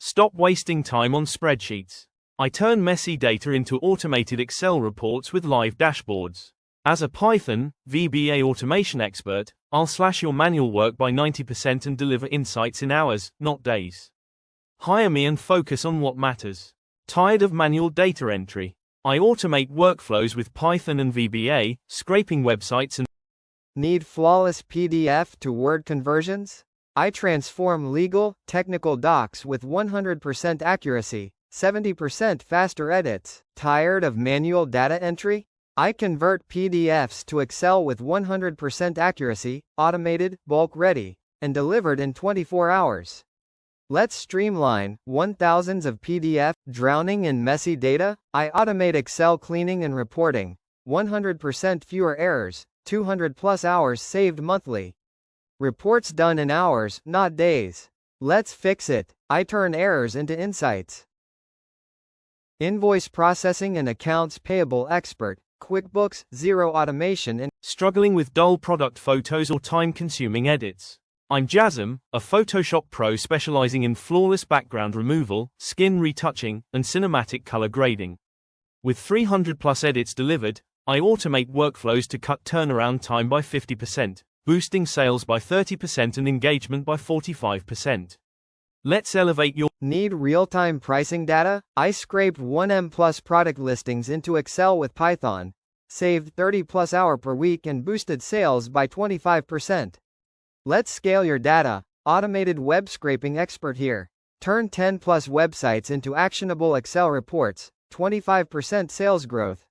Stop wasting time on spreadsheets. I turn messy data into automated Excel reports with live dashboards. As a Python, VBA automation expert, I'll slash your manual work by 90% and deliver insights in hours, not days. Hire me and focus on what matters. Tired of manual data entry? I automate workflows with Python and VBA, scraping websites and Need flawless PDF to Word conversions? I transform legal, technical docs with 100% accuracy, 70% faster edits. Tired of manual data entry? I convert PDFs to Excel with 100% accuracy, automated, bulk ready, and delivered in 24 hours. Let's streamline thousands of PDF. Drowning in messy data? I automate Excel cleaning and reporting. 100% fewer errors, 200 plus hours saved monthly. Reports done in hours, not days. Let's fix it. I turn errors into insights. Invoice processing and accounts payable expert. QuickBooks, zero automation and struggling with dull product photos or time-consuming edits. I'm Jasm, a Photoshop pro specializing in flawless background removal, skin retouching, and cinematic color grading. With 300 plus edits delivered, I automate workflows to cut turnaround time by 50%, boosting sales by 30% and engagement by 45%. Let's elevate your Need real-time pricing data? I scraped 1M plus product listings into Excel with Python, saved 30 plus hour per week and boosted sales by 25%. Let's scale your data. Automated web scraping expert here. Turn 10 plus websites into actionable Excel reports, 25% sales growth.